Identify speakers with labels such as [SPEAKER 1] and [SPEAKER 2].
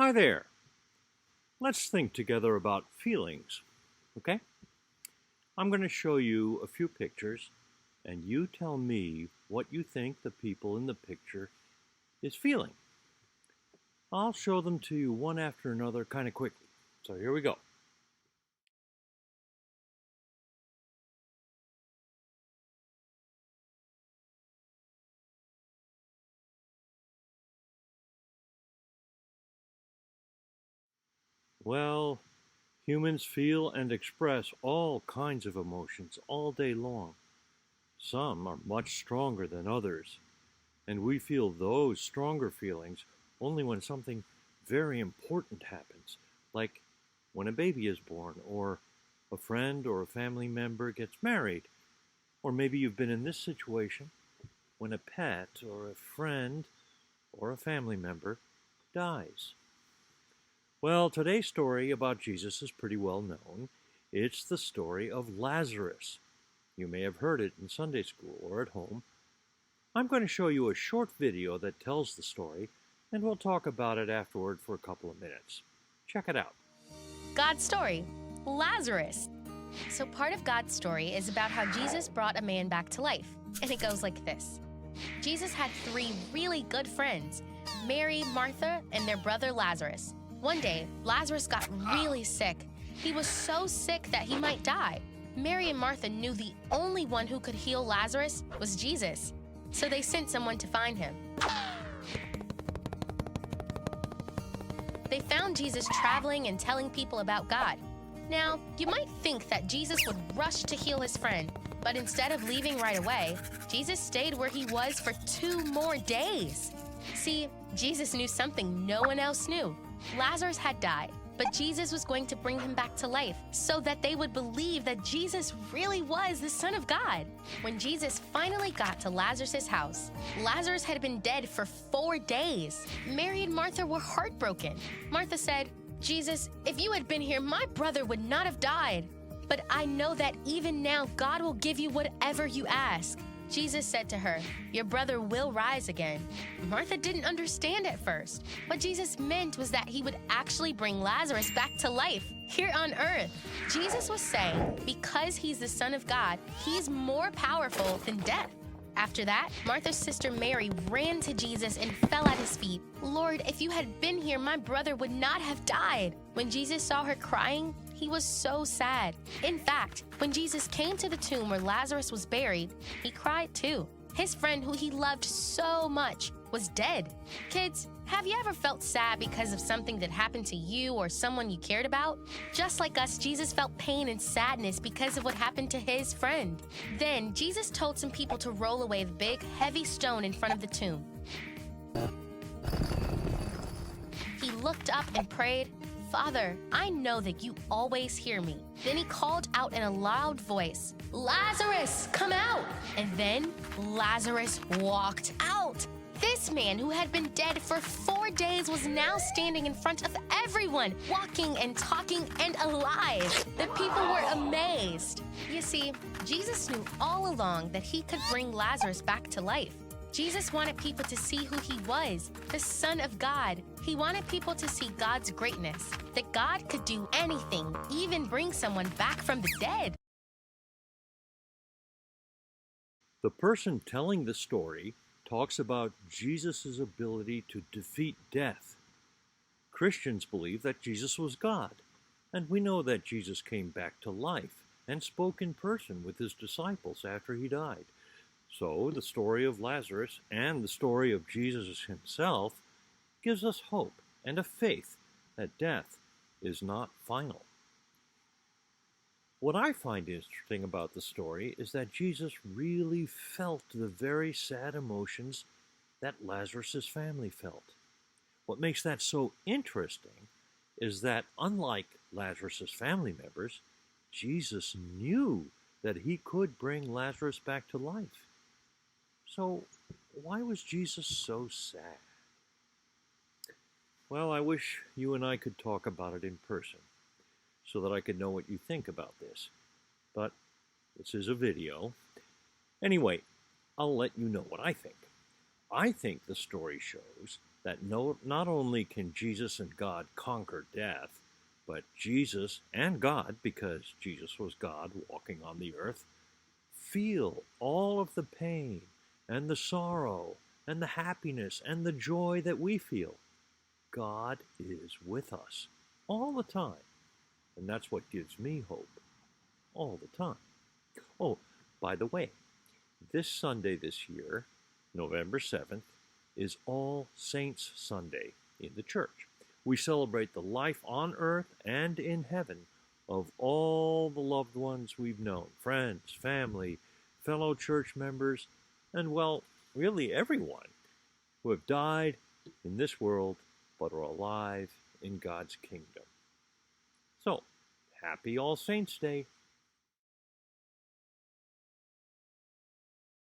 [SPEAKER 1] Hi there. Let's think together about feelings, okay? I'm going to show you a few pictures, and you tell me what you think the people in the picture is feeling. I'll show them to you one after another kind of quickly. So here we go. Well, humans feel and express all kinds of emotions all day long. Some are much stronger than others, and we feel those stronger feelings only when something very important happens, like when a baby is born, or a friend or a family member gets married, or maybe you've been in this situation when a pet or a friend or a family member dies. Well, today's story about Jesus is pretty well known. It's the story of Lazarus. You may have heard it in Sunday school or at home. I'm going to show you a short video that tells the story, and we'll talk about it afterward for a couple of minutes. Check it out.
[SPEAKER 2] God's story, Lazarus. So part of God's story is about how Jesus brought a man back to life, and it goes like this. Jesus had 3 really good friends, Mary, Martha, and their brother Lazarus. One day, Lazarus got really sick. He was so sick that he might die. Mary and Martha knew the only one who could heal Lazarus was Jesus, so they sent someone to find him. They found Jesus traveling and telling people about God. Now, you might think that Jesus would rush to heal his friend, but instead of leaving right away, Jesus stayed where he was for 2 more days. See, Jesus knew something no one else knew. Lazarus had died, but Jesus was going to bring him back to life so that they would believe that Jesus really was the Son of God. When Jesus finally got to Lazarus' house, Lazarus had been dead for 4 days. Mary and Martha were heartbroken. Martha said, "Jesus, if you had been here, my brother would not have died. But I know that even now God will give you whatever you ask." Jesus said to her, "Your brother will rise again." Martha didn't understand at first. What Jesus meant was that he would actually bring Lazarus back to life here on earth. Jesus was saying, because he's the Son of God, he's more powerful than death. After that, Martha's sister Mary ran to Jesus and fell at his feet. "Lord, if you had been here, my brother would not have died." When Jesus saw her crying, he was so sad. In fact, when Jesus came to the tomb where Lazarus was buried, he cried too. His friend, who he loved so much, was dead. Kids, have you ever felt sad because of something that happened to you or someone you cared about? Just like us, Jesus felt pain and sadness because of what happened to his friend. Then, Jesus told some people to roll away the big, heavy stone in front of the tomb. He looked up and prayed, "Father, I know that you always hear me." Then he called out in a loud voice, "Lazarus, come out!" And then Lazarus walked out. This man who had been dead for 4 days was now standing in front of everyone, walking and talking and alive. The people were amazed. You see, Jesus knew all along that he could bring Lazarus back to life. Jesus wanted people to see who he was, the Son of God. He wanted people to see God's greatness, that God could do anything, even bring someone back from the dead.
[SPEAKER 1] The person telling the story talks about Jesus' ability to defeat death. Christians believe that Jesus was God, and we know that Jesus came back to life and spoke in person with his disciples after he died. So the story of Lazarus and the story of Jesus himself gives us hope and a faith that death is not final. What I find interesting about the story is that Jesus really felt the very sad emotions that Lazarus' family felt. What makes that so interesting is that, unlike Lazarus' family members, Jesus knew that he could bring Lazarus back to life. So why was Jesus so sad? Well, I wish you and I could talk about it in person so that I could know what you think about this. But this is a video. Anyway, I'll let you know what I think. I think the story shows that not only can Jesus and God conquer death, but Jesus and God, because Jesus was God walking on the earth, feel all of the pain and the sorrow and the happiness and the joy that we feel. God is with us all the time. And that's what gives me hope all the time. Oh, by the way, this Sunday this year, November 7th, is All Saints Sunday in the church. We celebrate the life on earth and in heaven of all the loved ones we've known, friends, family, fellow church members, and, well, really everyone who have died in this world but are alive in God's kingdom. So, happy All Saints' Day.